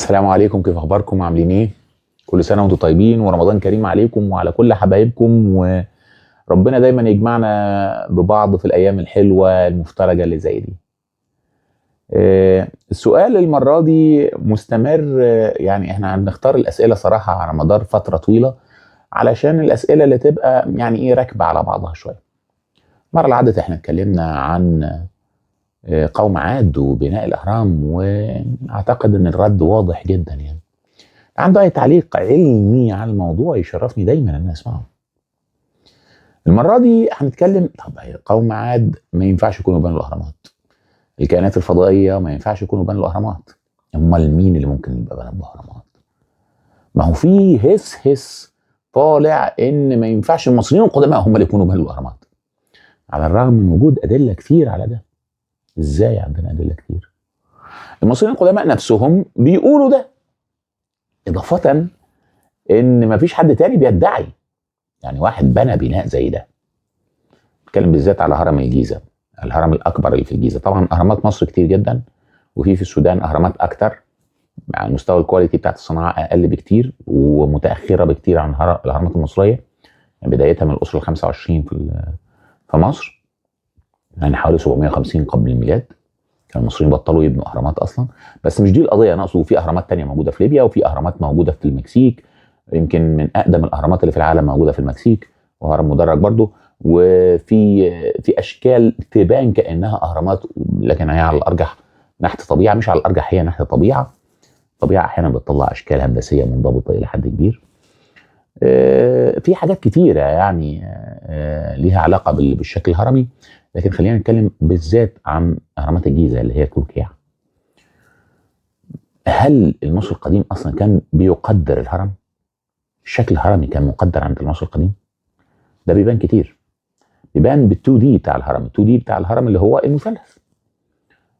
السلام عليكم، كيف اخباركم؟ عاملين ايه؟ كل سنه وانتم طيبين ورمضان كريم عليكم وعلى كل حبايبكم، وربنا دايما يجمعنا ببعض في الايام الحلوه المفترجه اللي زي دي. السؤال المره دي مستمر. يعني احنا هنختار الاسئله صراحه على مدار فتره طويله علشان الاسئله اللي تبقى يعني ايه راكبه على بعضها شويه. المره اللي عدت احنا اتكلمنا عن قوم عاد وبناء الاهرام، واعتقد ان الرد واضح جدا. يعني عنده اي تعليق علمي على الموضوع يشرفني دايما ان اسمعه. المره دي هنتكلم، طب قوم عاد ما ينفعش يكونوا بنوا الاهرامات، الكائنات الفضائيه ما ينفعش يكونوا بنوا الاهرامات، امال مين اللي ممكن يبقى بنى الاهرامات؟ ما هو في هس طالع ان ما ينفعش المصريين القدماء هم اللي يكونوا بنوا الاهرامات، على الرغم من وجود ادله كتير على ده. ازاي عندنا ادله كتير؟ المصريين القدماء نفسهم بيقولوا ده، اضافه ان مفيش حد تاني بيدعي. يعني واحد بنى بناء زي ده، بتكلم بالذات على هرم الجيزه، الهرم الاكبر اللي في الجيزه. طبعا اهرامات مصر كتير جدا، وفي السودان اهرامات اكتر، يعني مستوى الكواليتي بتاعت الصناعه اقل بكتير ومتاخره بكتير عن الاهرامات المصريه. يعني بدايتها من الاسره ال 25 في مصر، يعني حوالي 750 قبل الميلاد كان المصريين بطلوا يبنوا اهرامات اصلا. بس مش دي القضيه، انا اقصد في اهرامات تانية موجوده في ليبيا، وفي اهرامات موجوده في المكسيك، يمكن من اقدم الاهرامات اللي في العالم موجوده في المكسيك، وهرم مدرج برضو. وفي اشكال تبان كانها اهرامات، لكن هي على الارجح نحت طبيعه، مش على الارجح هي نحت طبيعه. الطبيعه احيانا بتطلع اشكال هندسيه منضبطه الى حد كبير. في حاجات كتيره يعني ليها علاقه بالشكل الهرمي، لكن خلينا نتكلم بالذات عن اهرامات الجيزه اللي هي تركيا. هل المصري القديم اصلا كان بيقدر الهرم؟ الشكل الهرمي كان مقدر عند المصري القديم؟ ده بيبان كتير، بيبان بال2 دي بتاع الهرم. ال2 دي بتاع الهرم اللي هو المثلث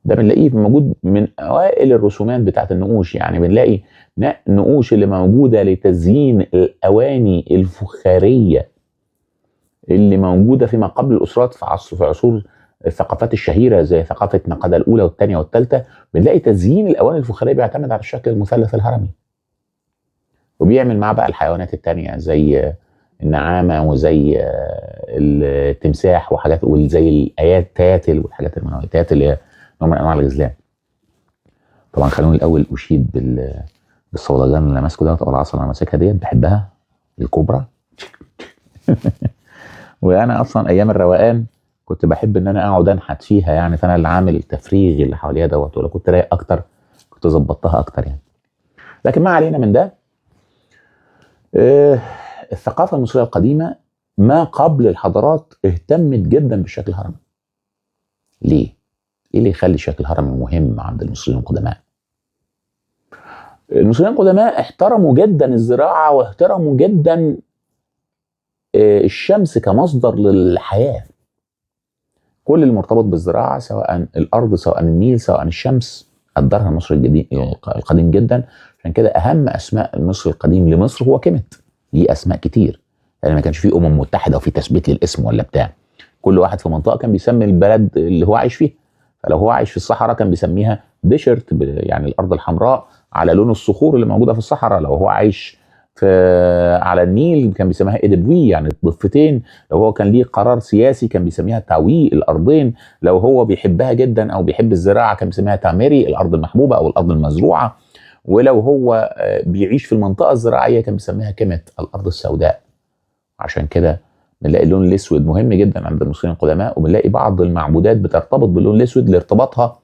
ده بنلاقيه موجود من اوائل الرسومات بتاعت النقوش. يعني بنلاقي نقوش اللي موجوده لتزيين الاواني الفخاريه اللي موجوده فيما قبل الاسرات في عصور الثقافات الشهيره زي ثقافه نقادة الاولى والثانيه والثالثه. بنلاقي تزيين الاواني الفخاريه بيعتمد على الشكل المثلث الهرمي، وبيعمل معاه بقى الحيوانات التانية زي النعامة وزي التمساح وحاجات، وزي الآيات تاتل والحاجات المنوية. تاتل هي نوع من أنواع الغزلان. طبعا خلوني الأول أشيد بالصولجان اللي ماسكه ده، أو العصا اللي أنا ماسكها ديت بحبها، الكوبرا. وأنا أصلا أيام الروقان كنت بحب إن أنا أقعد أنحت فيها، يعني فأنا اللي عامل التفريغ اللي حواليها دوت، ولا كنت رايق أكتر كنت ظبطتها أكتر يعني. لكن ما علينا من ده. الثقافة المصرية القديمة ما قبل الحضارات اهتمت جدا بالشكل الهرمي. ليه؟ ايه اللي يخلي الشكل الهرمي مهم عند المصريين القدماء؟ المصريين القدماء احترموا جدا الزراعة، واحترموا جدا الشمس كمصدر للحياة. كل المرتبط بالزراعة، سواء الأرض سواء النيل سواء الشمس، قدرها المصري القديم جدا. عشان كده أهم أسماء المصري القديم لمصر هو كيمت. ليه أسماء كتير، يعني ما كانش فيه متحدة وفي تثبيت للاسم ولا بتاع. كل واحد في منطقة كان بيسمي البلد اللي هو عايش فيها. فلو هو عايش في الصحراء كان بيسميها ديشرت، يعني الأرض الحمراء على لون الصخور اللي موجودة في الصحراء. لو هو عايش على النيل كان بيسميها إدبوي، يعني الضفتين. لو هو كان ليه قرار سياسي كان بيسميها تاوي، الأرضين. لو هو بيحبها جدا أو بيحب الزراعة كان بيسميها تاميري، الأرض المحبوبة أو الأرض المزروعة. ولو هو بيعيش في المنطقة الزراعية كان بيسميها كيمت، الأرض السوداء. عشان كده بنلاقي اللون الأسود مهم جدا عند المصريين القدماء، وبنلاقي بعض المعبودات بترتبط باللون الأسود لارتباطها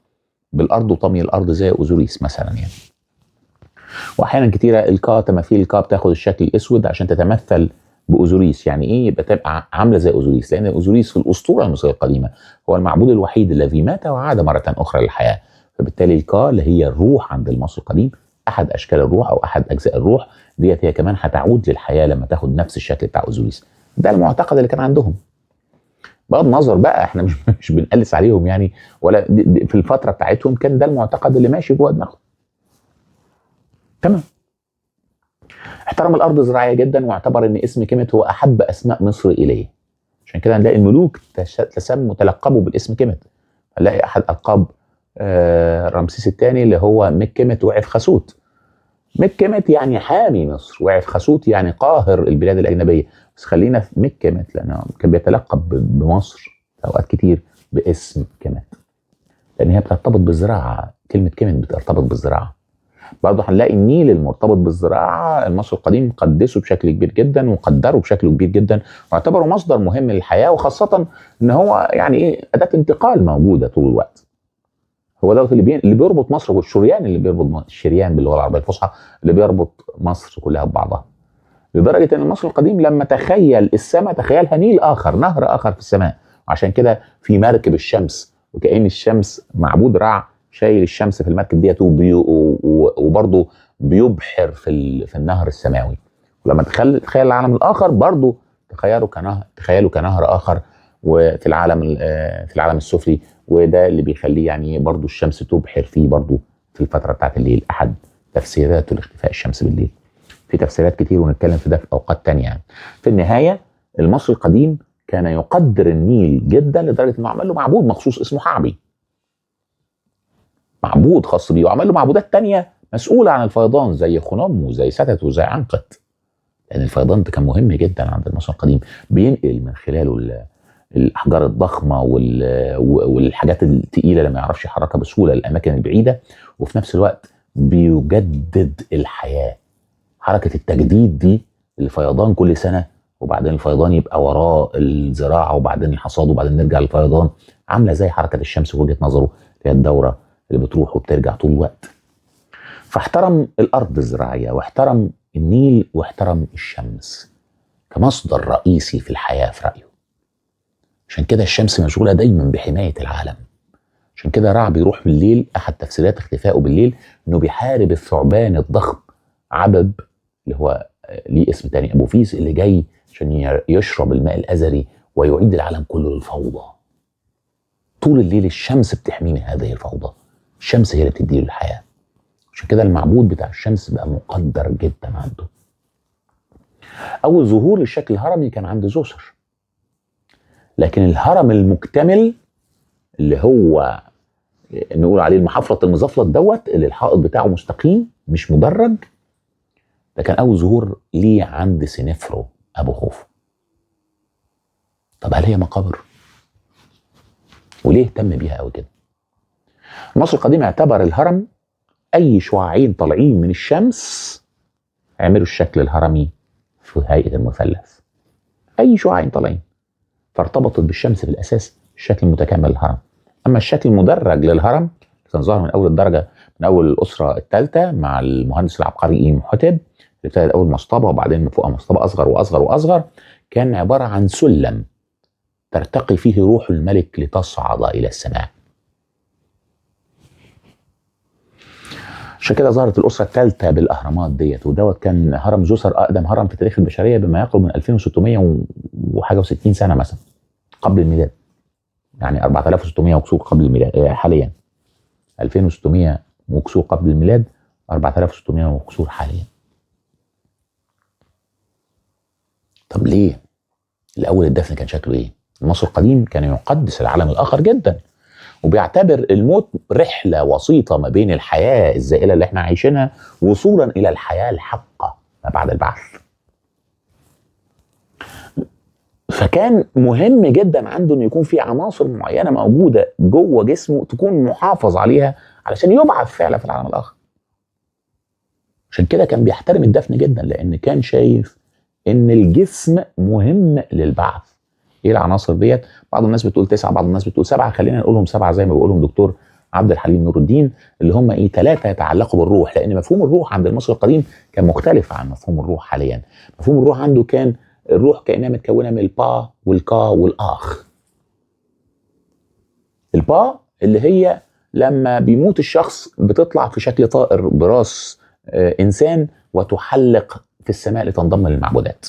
بالأرض وطمي الأرض زي أوزوريس مثلا يعني. واحيانا كتيره تماثيل الكا بتاخد الشكل الاسود عشان تتمثل باوزوريس. يعني ايه؟ يبقى تبقى عامله زي اوزوريس، لان اوزوريس في الاسطوره المصريه القديمه هو المعبود الوحيد الذي مات وعاد مره اخرى للحياه. فبالتالي الكا اللي هي الروح عند المصري القديم، احد اشكال الروح او احد اجزاء الروح ديت، هي كمان هتعود للحياه لما تاخد نفس الشكل بتاع اوزوريس. ده المعتقد اللي كان عندهم. بغض النظر بقى احنا مش بنقلس عليهم يعني، ولا في الفتره بتاعتهم كان ده المعتقد اللي ماشي جوه دماغهم. تمام. احترم الارض الزراعيه جدا، واعتبر ان اسم كيمت هو احب اسماء مصر اليه. عشان كده نلاقي الملوك تلقبوا بالاسم كيمت. هنلاقي احد القاب رمسيس الثاني اللي هو ميك كيمت وعف خسوت. مكمت يعني حامي مصر، وعفخسوت يعني قاهر البلاد الاجنبيه. بس خلينا في مكمت لانه كان بيتلقب بمصر في اوقات كتير باسم كمت، لان هي بترتبط بالزراعه. كلمه كمت بترتبط بالزراعه. برضه هنلاقي النيل المرتبط بالزراعه، المصري القديم قدسه بشكل كبير جدا وقدره بشكل كبير جدا، واعتبره مصدر مهم للحياه، وخاصه ان هو يعني ايه اداه انتقال موجوده طول الوقت. هو دوت اللي بيربط مصر، والشريان اللي بيربط الشريان باللغه العربيه الفصحى اللي بيربط مصر كلها ببعضها. لدرجه ان المصري القديم لما تخيل السماء تخيلها نيل اخر، نهر اخر في السماء. عشان كده في مركب الشمس، وكأن الشمس معبود رع شايل الشمس في المركب ديت، وبرضه بيبحر في النهر السماوي. ولما تخيل العالم الاخر برضه تخيلوا كنهر اخر، وفي في العالم السفلي. وده اللي بيخليه يعني برضه الشمس تبحر فيه برضه في الفتره بتاعت الليل. احد تفسيرات لاختفاء الشمس بالليل. في تفسيرات كتير ونتكلم في ده في اوقات تانية يعني. في النهايه المصري القديم كان يقدر النيل جدا لدرجه انه عمل له معبود مخصوص اسمه حعبي. معبود خاص بيه، وعمل له معبودات تانية مسؤوله عن الفيضان زي خنم وزي ستت وزي عنقت. لان الفيضان ده كان مهم جدا عند المصري القديم، بينقل من خلاله الاحجار الضخمه والحاجات الثقيله اللي ما يعرفش يحركها بسهوله للاماكن البعيده، وفي نفس الوقت بيجدد الحياه. حركه التجديد دي، الفيضان كل سنه، وبعدين الفيضان يبقى وراه الزراعه، وبعدين الحصاد، وبعدين نرجع للفيضان. عامله زي حركه الشمس في وجهه نظره، اللي هي الدوره اللي بتروح وبترجع طول الوقت. فاحترم الارض الزراعيه، واحترم النيل، واحترم الشمس كمصدر رئيسي في الحياه في رايه. عشان كده الشمس مشغوله دايما بحمايه العالم. عشان كده رع بيروح بالليل، احد تفسيرات اختفائه بالليل انه بيحارب الثعبان الضخم عبب، اللي هو ليه اسم تاني ابو فيس، اللي جاي عشان يشرب الماء الازلي ويعيد العالم كله للفوضى. طول الليل الشمس بتحمي من هذه الفوضى، الشمس هي اللي بتديله الحياه. عشان كده المعبود بتاع الشمس بقى مقدر جدا عنده. اول ظهور للشكل الهرمي كان عند زوسر، لكن الهرم المكتمل اللي هو نقول عليه المحفرة المزفلط دوت، اللي الحائط بتاعه مستقيم مش مدرج، ده كان اول ظهور ليه عند سنفرو ابو خوفو. طب هل هي مقابر؟ وليه اهتم بيها قوي كده؟ مصر القديم اعتبر الهرم اي شعاعين طالعين من الشمس عملوا الشكل الهرمي في هيئه المثلث. اي شعاعين طالعين، فارتبطت بالشمس في الاساس الشكل المتكامل للهرم. اما الشكل المدرج للهرم كان ظاهر من اول الدرجه، من اول الاسره الثالثه مع المهندس العبقري إيم حتب، اللي ابتدت اول مصطبه وبعدين من فوقها مصطبه اصغر واصغر واصغر. كان عباره عن سلم ترتقي فيه روح الملك لتصعد الى السماء. عشان كده ظهرت الاسره الثالثه بالاهرامات ديت، ودوت كان هرم زوسر اقدم هرم في تاريخ البشريه بما يقرب من 2600 وحاجه و60 سنه مثلا قبل الميلاد. يعني 4600 وكسور قبل الميلاد حاليا، 2600 وكسور قبل الميلاد، 4600 وكسور حاليا. طب ليه؟ الاول الدفن كان شكله ايه؟ المصري القديم كان يقدس العالم الاخر جدا، وبيعتبر الموت رحله وسيطه ما بين الحياه الزائله اللي احنا عايشينها وصولا الى الحياه الحقه ما بعد البعث. فكان مهم جدا عنده انه يكون في عناصر معينه موجوده جوه جسمه تكون محافظ عليها علشان يبعث فعلا في العالم الاخر. عشان كده كان بيحترم الدفن جدا، لان كان شايف ان الجسم مهم للبعث. ايه العناصر ديت؟ بعض الناس بتقول 9، بعض الناس بتقول 7، خلينا نقولهم 7 زي ما بيقولهم دكتور عبد الحليم نور الدين، اللي هم ايه 3 يتعلقوا بالروح، لان مفهوم الروح عند المصري القديم كان مختلف عن مفهوم الروح حاليا. مفهوم الروح عنده كان الروح كانها متكونه من البا والكا والاخ. البا اللي هي لما بيموت الشخص بتطلع في شكل طائر براس انسان وتحلق في السماء لتنضم للمعبودات،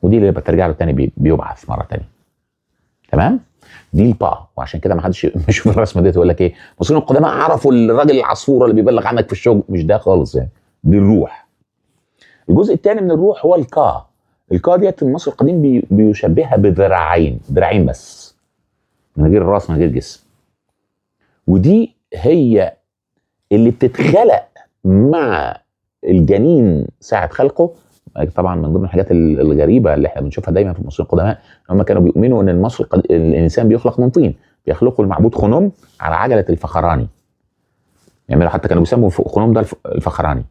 ودي اللي بترجع له تاني بيبعث مره تانيه. تمام؟ دي البا. وعشان كده ما حدش يشوف الرسمه ديت ويقول لك ايه المصريين القدماء عرفوا الراجل العصفوره اللي بيبلغ عنك في الشغل. مش ده خالص يعني، دي الروح. الجزء الثاني من الروح هو الكا. الكا ديت المصري القديم بيشبهها بذراعين، ذراعين بس من غير راس من غير جسم. ودي هي اللي بتتخلق مع الجنين ساعه خلقه. طبعا من ضمن الحاجات الغريبه اللي احنا بنشوفها دايما في المصريين القدماء، هم كانوا بيؤمنوا ان الانسان بيخلق من طين، بيخلقوا المعبود خنوم على عجله الفخراني. يعملوا، حتى كانوا بيسموا خنوم ده الفخراني.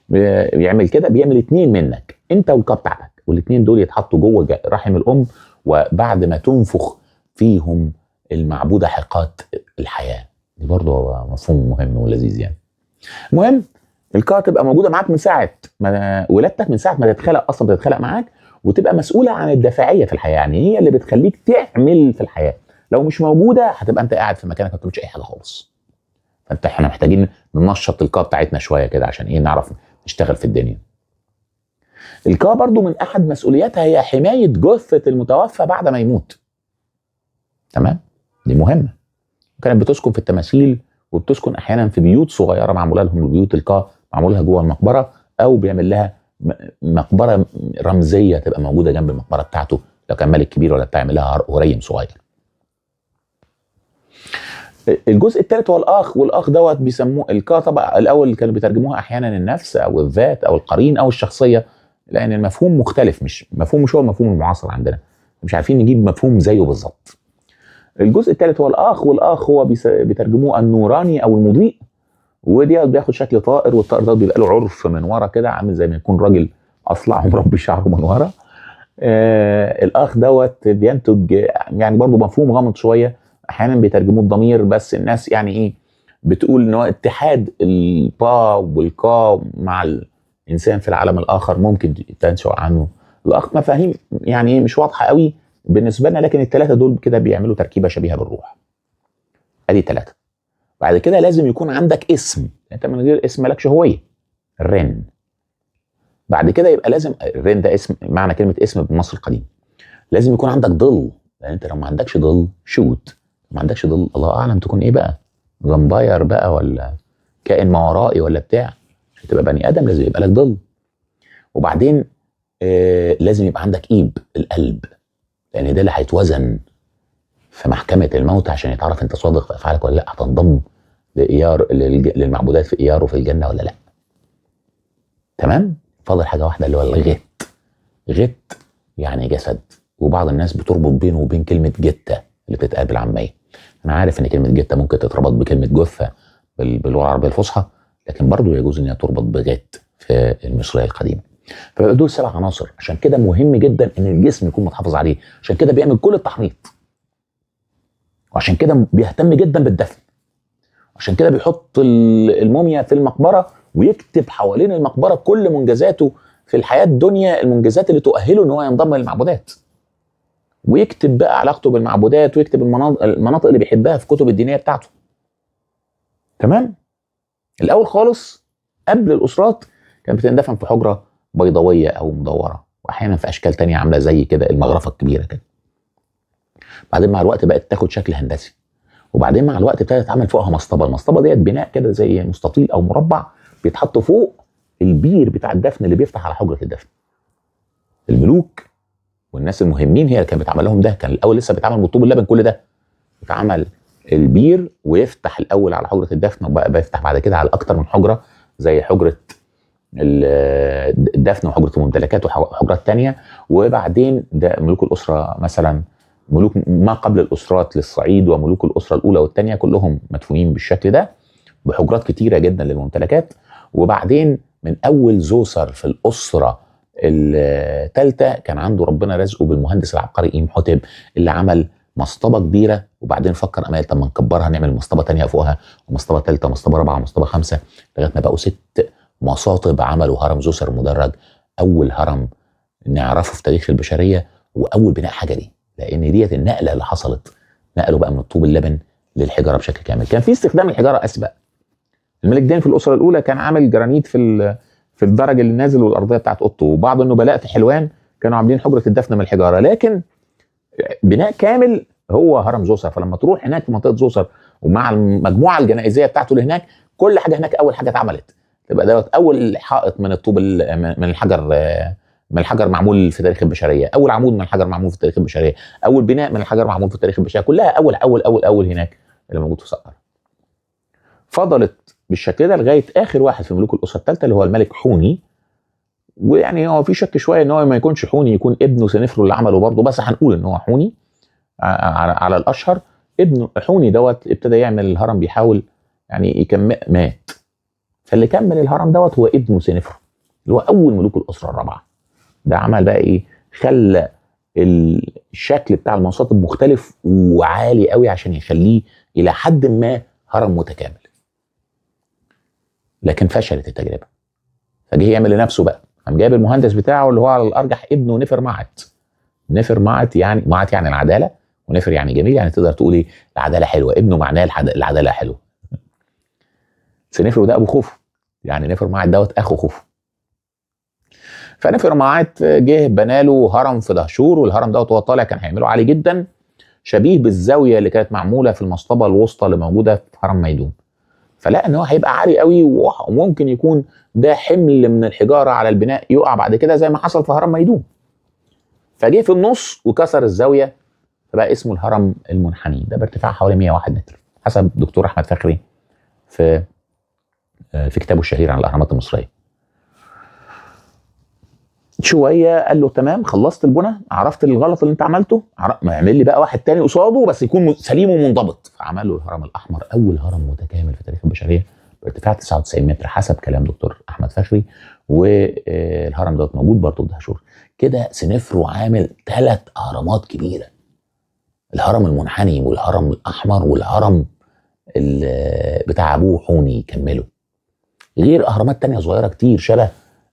بيعمل كده، بيعمل 2 منك انت والقا بتاعتك، والاثنين دول يتحطوا جوه رحم الام، وبعد ما تنفخ فيهم المعبوده حقات الحياه. دي برضه مفهوم مهم ولذيذ يعني. المهم القا تبقى موجوده معاك من ساعه ما ولادتك، من ساعه ما تتخلق اصلا بتتخلق معاك، وتبقى مسؤوله عن الدافعيه في الحياه، يعني هي اللي بتخليك تعمل في الحياه. لو مش موجوده هتبقى انت قاعد في مكانك ما بتعملش اي حاجه خالص. فانت احنا محتاجين ننشط القا بتاعتنا شويه كده عشان ايه، نعرف نشتغل في الدنيا. القا برضو من احد مسؤولياتها هي حمايه جثه المتوفى بعد ما يموت. تمام، دي مهمه. كانت بتسكن في التماثيل، وبتسكن احيانا في بيوت صغيره معموله لهم، بيوت القا معمولها جوه المقبره، او بيعمل لها مقبره رمزيه تبقى موجوده جنب المقبره بتاعته. لو كان ملك كبير ولا بتاع، يعمل لها هريم صغير. الجزء الثالث هو الاخ، والاخ دوت بيسموه القا. طبعا الاول كانوا بيترجموها احيانا النفس او الذات او القرين او الشخصيه، لان المفهوم مختلف، مش هو المفهوم المعاصر عندنا، مش عارفين نجيب مفهوم زيه بالظبط. الجزء الثالث هو الاخ، والاخ هو بيترجموه النوراني او المضيء، ودي بياخد شكل طائر، والطائر ده بيبقى له عرف من ورا كده، عامل زي ما يكون راجل اصلع ومربي شعره من ورا. الاخ دوت بينتج يعني برضه مفهوم غامض شويه. احيانا بيترجموه الضمير، بس الناس يعني ايه بتقول ان هو اتحاد البا والكا مع الانسان في العالم الاخر، ممكن تنشأ عنه الاخ. مفاهيم يعني ايه مش واضحه قوي بالنسبه لنا، لكن الثلاثه دول كده بيعملوا تركيبه شبيهه بالروح. ادي 3. بعد كده لازم يكون عندك اسم، انت من غير اسم مالكش هويه. رن. بعد كده يبقى لازم الرن ده اسم، معنى كلمه اسم بالمصري القديم. لازم يكون عندك ظل، لان انت لو ما عندكش ظل شوت، ما عندكش ظل الله اعلم تكون ايه بقى، فامباير بقى ولا كائن ما ورائي ولا بتاع. عشان تبقى بني ادم لازم يبقى لك ظل. وبعدين لازم يبقى عندك ايب، القلب، لان ده اللي هيتوزن في محكمه الموت عشان يتعرف انت صادق في افعالك ولا لا، هتنضم للمعبودات في ايار وفي الجنه ولا لا. تمام. فاضل حاجه واحده اللي هو الغت. غت يعني جسد، وبعض الناس بتربط بينه وبين كلمه جته اللي بتتقال بالعاميه. انا عارف ان كلمه جته ممكن تتربط بكلمه جثه باللغه العربيه الفصحى، لكن برضه يجوز ان هي تربط بغت في المصريه القديمه. فبقى دول 7 عناصر، عشان كده مهم جدا ان الجسم يكون متحافظ عليه، عشان كده بيعمل كل التحنيط، وعشان كده بيهتم جدا بالدفن، عشان كده بيحط الموميا في المقبره ويكتب حوالين المقبره كل منجزاته في الحياه الدنيا، المنجزات اللي تؤهله ان هو ينضم للمعبودات، ويكتب بقى علاقته بالمعبودات، ويكتب المناطق اللي بيحبها في كتب الدينيه بتاعته. تمام. الاول خالص قبل الاسرات كانت بتندفن في حجره بيضاويه او مدوره، واحيانا في اشكال تانية عامله زي كده المغرفه الكبيره كده. بعدين مع الوقت بقت تاخد شكل هندسي، وبعدين مع الوقت ابتدت تعمل فوقها مصطبه. المصطبه ديت بناء كده زي مستطيل او مربع بيتحط فوق البير بتاع الدفن اللي بيفتح على حجره الدفن. الملوك والناس المهمين هي اللي كانت بتعمل لهم ده. كان الاول لسه بيتعمل بالطوب اللبن، كل ده بيتعمل البير ويفتح الاول على حجره الدفن، وبقى بيفتح بعد كده على اكتر من حجره زي حجره الدفن وحجره الممتلكات وحجرات تانية. وبعدين ده ملوك الاسره مثلا، ملوك ما قبل الاسرات للصعيد وملوك الاسره الاولى والثانيه كلهم مدفونين بالشكل ده بحجرات كتيره جدا للممتلكات. وبعدين من اول زوسر في الاسره الثالثه كان عنده ربنا رزقه بالمهندس العبقري إمحوتب اللي عمل مصطبه كبيره، وبعدين فكر امال طب ما نكبرها نعمل مصطبه ثانيه فوقها، ومصطبه ثالثه ومصطبه رابعه ومصطبه خامسه، لغايه ما بقوا 6 مصاطب عملوا هرم زوسر المدرج، اول هرم نعرفه في تاريخ البشريه، واول بناء حجري، لان ديت النقله اللي حصلت، نقلوا بقى من الطوب اللبن للحجاره بشكل كامل. كان في استخدام الحجاره اسبق. الملك دين في الاسره الاولى كان عامل جرانيت في الدرج اللي نازل والارضيه بتاعت اوضته، وبعض النبلاء في حلوان كانوا عاملين حجره الدفن من الحجاره، لكن بناء كامل هو هرم زوسر. فلما تروح هناك في منطقه زوسر ومع المجموعه الجنائزيه بتاعته اللي هناك، كل حاجه هناك اول حاجه اتعملت تبقى دوت اول حائط من الطوب من الحجر، من الحجر معمول في تاريخ البشريه، اول عمود من الحجر معمول في تاريخ البشريه، اول بناء من الحجر معمول في تاريخ البشريه، كلها اول اول اول اول هناك اللي موجود في سقر. فضلت بالشكل ده لغايه اخر واحد في ملوك الاسره الثالثه اللي هو الملك حوني. ويعني هو في شك شويه ان هو ما يكونش حوني، يكون ابنه سنفرو اللي عمله برضه، بس هنقول ان هو حوني على الاشهر. ابن حوني دوت ابتدى يعمل الهرم، بيحاول يعني يكمل، مات. فاللي كمل الهرم دوت هو ابنه سنفرو اللي هو اول ملوك الاسره الرابعه. ده عمل بقى ايه؟ خلى الشكل بتاع المنصات مختلف وعالي قوي عشان يخليه الى حد ما هرم متكامل. لكن فشلت التجربه، فجه يعمل لنفسه بقى. قام جايب المهندس بتاعه اللي هو على الارجح ابنه نفر معت. نفر معت يعني معت يعني العداله، ونفر يعني جميل، يعني تقدر تقول ايه؟ العداله حلوه. ابنه معناه العداله حلوه. سنفر ده ابو خوفو، يعني نفر معت دوت اخو خوفو. فنفر معت جه بناله هرم في دهشور، والهرم دوت وهو طالع كان هيعمله عالي جدا، شبيه بالزاويه اللي كانت معموله في المصطبه الوسطى اللي موجوده في هرم ميدوم. فلقى ان هو هيبقى عالي قوي، وممكن يكون ده حمل من الحجاره على البناء يقع بعد كده زي ما حصل في هرم ميدوم. فجه في النص وكسر الزاويه، فبقى اسمه الهرم المنحني. ده بارتفاع حوالي 101 متر حسب دكتور احمد فخري في كتابه الشهير عن الاهرامات المصريه. شويه قال له تمام، خلصت البنى، عرفت الغلط اللي انت عملته، ما يعمل لي بقى واحد تاني قصاده بس يكون سليم ومنضبط. فعمل له الهرم الاحمر، اول هرم متكامل في تاريخ البشريه بارتفاع 99 متر حسب كلام دكتور احمد فخري. والهرم دوت موجود برضه في دهشور. كده سنفرو عامل 3 اهرامات كبيره: الهرم المنحني والهرم الاحمر والهرم بتاع ابوه حوني يكمله، غير اهرامات تانية صغيره كتير شبه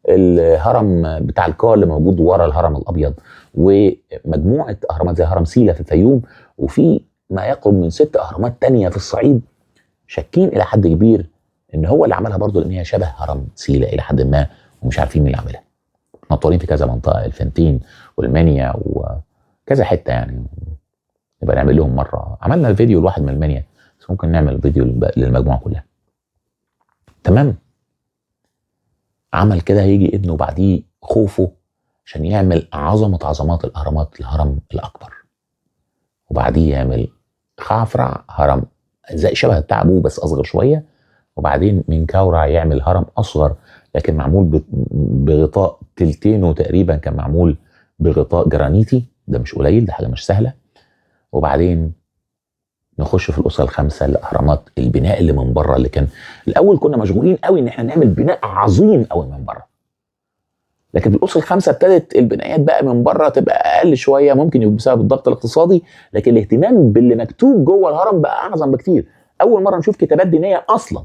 الهرم بتاع القاع اللي موجود ورا الهرم الابيض، ومجموعه اهرامات زي هرم سيلا في الفيوم، وفي ما يقرب من 6 اهرامات تانية في الصعيد. شاكين الى حد كبير ان هو اللي عملها برضه، لان هي شبه هرم سيلا الى حد ما، ومش عارفين مين اللي عملها. مطورين في كذا منطقه، الفنتين والمنيا وكذا حته يعني. نبقى نعمل لهم مره، عملنا الفيديو الواحد من المنيا، بس ممكن نعمل فيديو للمجموعه كلها. تمام. عمل كده، هيجي ابنه بعديه خوفو عشان يعمل عظمه عظمات الاهرامات، الهرم الاكبر. وبعديه يعمل خعفرع، هرم زي شبه بتاع ابوه بس اصغر شويه. وبعدين من كورع يعمل هرم اصغر لكن معمول بغطاء تلتينه تقريبا، كان معمول بغطاء جرانيتي. ده مش قليل، ده حاجه مش سهله. وبعدين نخش في الاسره الخامسه، الاهرامات البناء اللي من بره، اللي كان الاول كنا مشغولين قوي ان احنا نعمل بناء عظيم قوي من بره. لكن في الاسره الخامسه ابتدت البنايات بقى من بره تبقى اقل شويه، ممكن يبقى بسبب الضغط الاقتصادي، لكن الاهتمام باللي مكتوب جوه الهرم بقى اعظم بكتير. اول مره نشوف كتابات دينيه اصلا،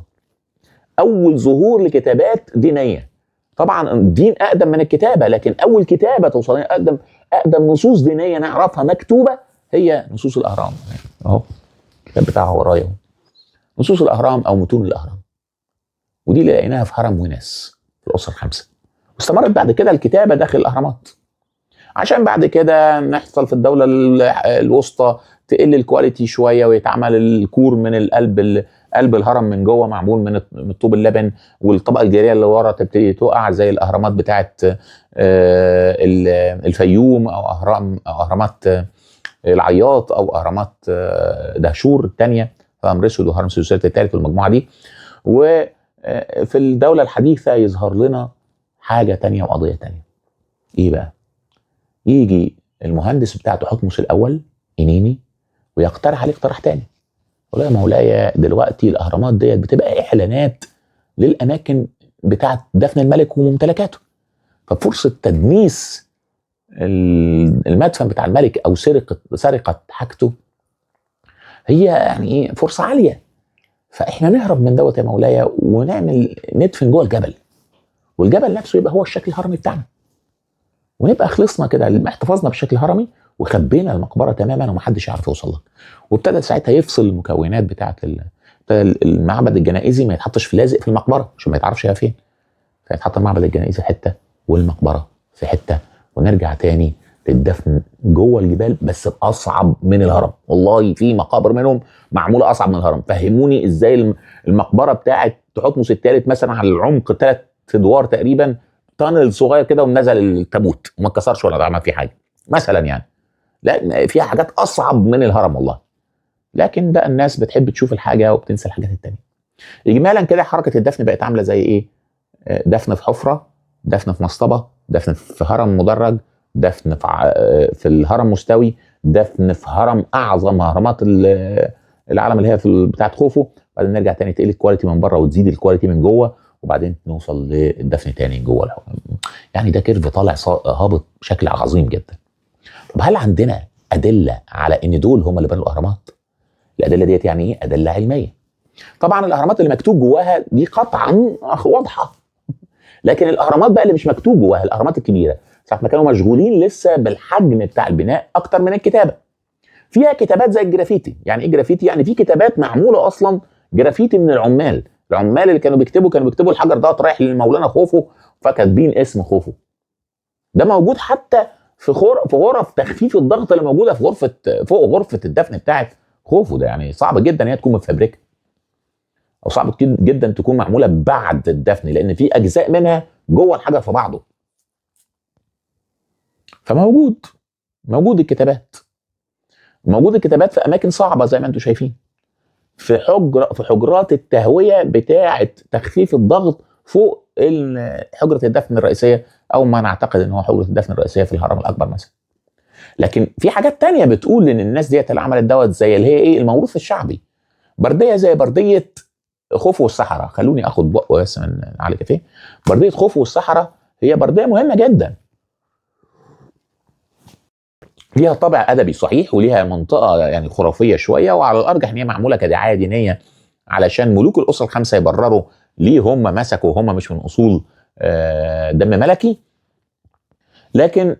اول ظهور لكتابات دينيه. طبعا الدين اقدم من الكتابه، لكن اول كتابه توصل لنا، اقدم نصوص دينيه نعرفها مكتوبه هي نصوص الاهرام. اهو الكتاب بتاعه ورايا، نصوص الاهرام او متون الاهرام. ودي اللي لقيناها في هرم وناس في الاسره الخامسه. واستمرت بعد كده الكتابه داخل الاهرامات، عشان بعد كده نحصل في الدوله الوسطى تقل الكواليتي شويه، ويتعمل الكور من القلب، قلب الهرم من جوه معمول من الطوب اللبن، والطبقه الجيريه اللي ورا تبتدي تقع زي الاهرامات بتاعه الفيوم، او اهرامات العياط، او اهرامات دهشور الثانيه، هرم رشد وهرم سوسات الثالث والمجموعه دي. وفي الدوله الحديثه يظهر لنا حاجه ثانيه وقضيه ثانيه. ايه بقى؟ يجي المهندس بتاع تحتمس الاول إنيني ويقترح عليه اقتراح تاني، يقول يا مولاي دلوقتي الاهرامات ديت بتبقى اعلانات للاماكن بتاعه دفن الملك وممتلكاته، ففرصه تدنيس المدفن بتاع الملك او سرقه حاجته هي يعني ايه، فرصه عاليه. فاحنا نهرب من دوت يا مولاي ونعمل ندفن جوه الجبل، والجبل نفسه يبقى هو الشكل الهرمي بتاعنا، ونبقى خلصنا كده، احتفظنا بالشكل الهرمي وخبينا المقبره تماما ومحدش يعرف يوصل لك. وابتدى ساعتها يفصل المكونات بتاعه المعبد الجنائزي، ما يتحطش في لازق في المقبره عشان ما يتعرفش هي فين، فيتحط المعبد الجنائزي في حته والمقبره في حته، ونرجع تاني للدفن جوه الجبال بس اصعب من الهرم. والله في مقابر منهم معموله اصعب من الهرم. فهموني ازاي المقبره بتاعه تحتمس الثالث مثلا على العمق 3 ادوار تقريبا، تانل صغير كده ونزل التابوت وما اتكسرش ولا عمل فيه حاجه مثلا يعني. لا، فيها حاجات اصعب من الهرم والله. لكن ده الناس بتحب تشوف الحاجه وبتنسى الحاجات التانيه. اجمالا كده حركه الدفن بقت عامله زي ايه؟ دفن في حفره، دفن في مصطبه، دفن في هرم مدرج، دفن في الهرم مستوي، دفن في هرم اعظم اهرامات العالم اللي هي في بتاعه خوفو، بعدين نرجع تاني تقل الكواليتي من بره وتزيد الكواليتي من جوه، وبعدين نوصل للدفن تاني جوه يعني ده كيرف طالع هابط بشكل عظيم جدا. طب هل عندنا ادله على ان دول هم اللي بنوا الاهرامات؟ الادله ديت يعني ايه؟ ادله علميه. طبعا الاهرامات اللي مكتوب جواها دي قطعا واضحه، لكن الاهرامات بقى اللي مش مكتوب جواها، الاهرامات الكبيره ساعه ما كانوا مشغولين لسه بالحجم بتاع البناء اكتر من الكتابه، فيها كتابات زي الجرافيتي. يعني ايه جرافيتي؟ يعني في كتابات معموله اصلا جرافيتي من العمال اللي كانوا بيكتبوا الحجر ده رايح للمولانا خوفو، فكاتبين اسم خوفو. ده موجود حتى في غرف تخفيف الضغط اللي موجوده في غرفه فوق غرفه الدفن بتاعت خوفو. ده يعني صعب جدا هي تكون متفبركه، او صعب جدا تكون معموله بعد الدفن، لان في اجزاء منها جوه الحجر في بعضه. موجود الكتابات، موجود الكتابات في اماكن صعبه زي ما انتم شايفين، في حجرات التهويه بتاعه تخفيف الضغط فوق حجره الدفن الرئيسيه، او ما نعتقد ان هو حجره الدفن الرئيسيه في الهرم الاكبر مثلا. لكن في حاجات تانية بتقول ان الناس ديت اللي عملت دوت زي اللي هي ايه الموروث الشعبي، برديه زي برديه خوفو والصحراء. خلوني اخد بق بس من على كافيه. برديه خوفو والصحراء هي برديه مهمه جدا، ليها طابع ادبي صحيح، وليها منطقه يعني خرافيه شويه، وعلى الارجح ان هي معموله كدعايه دينيه علشان ملوك الاسره الخمسه يبرروا ليه هم مسكوا وهم مش من اصول دم ملكي. لكن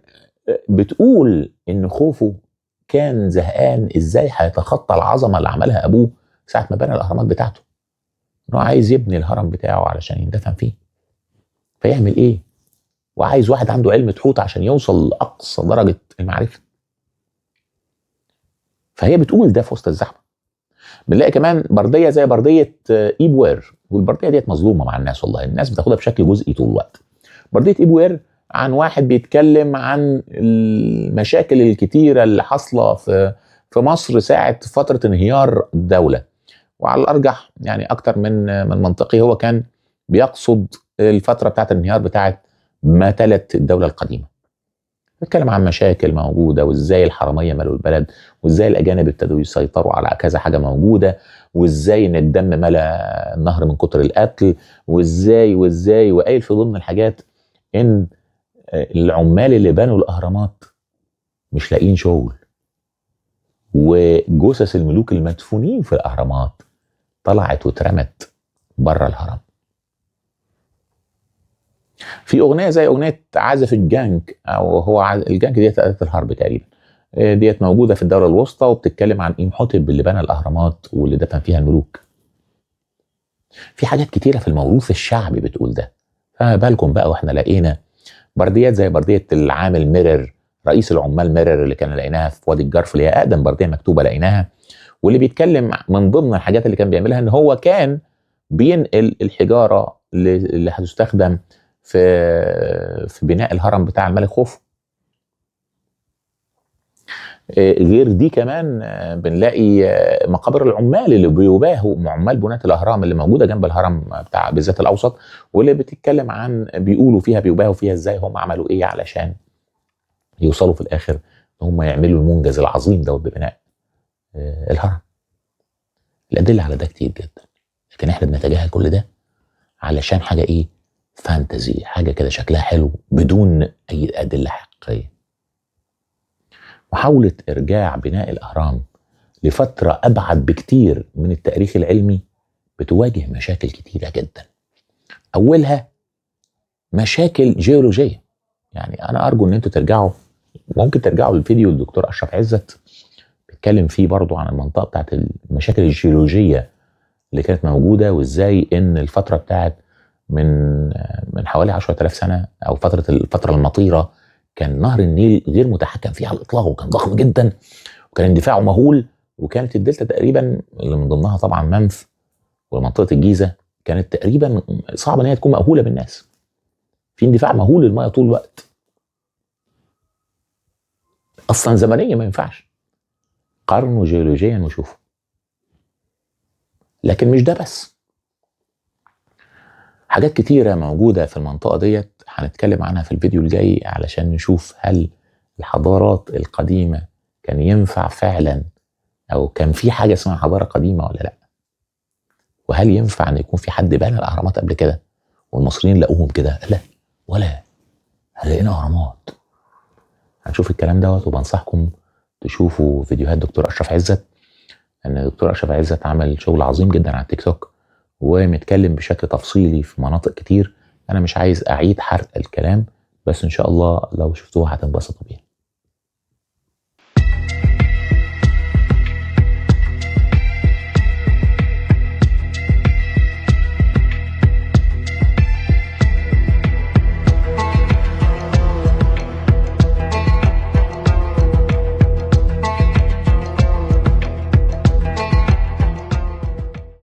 بتقول ان خوفو كان زهقان ازاي هيتخطى العظمه اللي عملها ابوه ساعه ما بنى الاهرامات بتاعته، انه عايز يبني الهرم بتاعه علشان يندفن فيه، فيعمل ايه؟ وعايز واحد عنده علم تحوت عشان يوصل لاقصى درجه المعرفه. فهي بتقول ده في وسط الزحمه. بنلاقي كمان برديه زي برديه ايبوير، والبرديه ديت مظلومه مع الناس والله، الناس بتاخدها بشكل جزئي طول الوقت. برديه ايبوير عن واحد بيتكلم عن المشاكل الكتيره اللي حاصله في مصر ساعه فتره انهيار الدوله، وعلى الارجح يعني اكتر من منطقي هو كان بيقصد الفتره بتاعت الانهيار بتاعت ما تلت الدوله القديمه. بيتكلم عن مشاكل موجوده، وازاي الحراميه مالوا البلد، وازاي الاجانب ابتدوا يسيطروا على كذا حاجه موجوده، وازاي ان الدم ملا النهر من كتر القتل، وازاي وقايل في ضمن الحاجات ان العمال اللي بنوا الاهرامات مش لاقيين شغل، وجثث الملوك المدفونين في الاهرامات طلعت واترمت بره الهرم. في اغنيه زي اغنيه عازف الجانك، او هو الجانك ديت آلة الحرب تقريبا، ديت موجوده في الدوله الوسطى، وبتتكلم عن إمحوتب اللي بنى الاهرامات واللي دفن فيها الملوك. في حاجات كتيره في الموروث الشعبي بتقول ده. فما بالكم بقى واحنا لقينا برديات زي برديه العامل ميرر، رئيس العمال ميرر اللي كان لقيناها في وادي الجرف، اللي هي اقدم برديه مكتوبه لقيناها، واللي بيتكلم من ضمن الحاجات اللي كان بيعملها ان هو كان بينقل الحجاره اللي هتستخدم في بناء الهرم بتاع الملك خوفو. غير دي كمان بنلاقي مقابر العمال اللي بيباهوا، عمال بناة الاهرام اللي موجوده جنب الهرم بتاع بالذات الاوسط، واللي بتتكلم عن بيقولوا فيها بيباهوا فيها ازاي هم عملوا ايه علشان يوصلوا في الاخر ان هم يعملوا المنجز العظيم دوت ببناء الهرم. الادله على ده كتير جدا، لكن احنا بنتجاهل كل ده علشان حاجه ايه؟ فانتزي، حاجه كده شكلها حلو بدون اي ادله حقيقيه. محاوله ارجاع بناء الاهرام لفتره ابعد بكتير من التاريخ العلمي بتواجه مشاكل كتيره جدا، اولها مشاكل جيولوجيه. يعني انا ارجو ان انتوا ترجعوا، ممكن ترجعوا للفيديو الدكتور اشرف عزت بيتكلم فيه برضو عن المنطقه بتاعت المشاكل الجيولوجيه اللي كانت موجوده، وازاي ان الفتره بتاعت من حوالي 10,000 سنه، او الفتره المطيره، كان نهر النيل غير متحكم فيه على الاطلاق، وكان ضخم جدا، وكان اندفاعه مهول، وكانت الدلتا تقريبا اللي من ضمنها طبعا منف ومنطقه الجيزه كانت تقريبا صعب ان هي تكون مأهوله بالناس، في اندفاع مهول للميه طول الوقت، اصلا زمنيا ما ينفعش، قارنوا جيولوجيا وشوفوا. لكن مش ده بس، حاجات كتيرة موجودة في المنطقة ديت هنتكلم عنها في الفيديو الجاي علشان نشوف هل الحضارات القديمة كان ينفع فعلا أو كان في حاجة اسمها حضارة قديمة ولا لأ، وهل ينفع أن يكون في حد بنى الأهرامات قبل كده والمصريين لقوهم كده؟ لا، ولا لقينا أهرامات. هنشوف الكلام دوت، وبنصحكم تشوفوا فيديوهات دكتور أشرف عزت، ان دكتور اشرف عزت عمل شغل عظيم جدا على التيك توك ومتكلم بشكل تفصيلي في مناطق كتير. انا مش عايز اعيد حرق الكلام، بس ان شاء الله لو شفتوه هتنبسطوا بيه.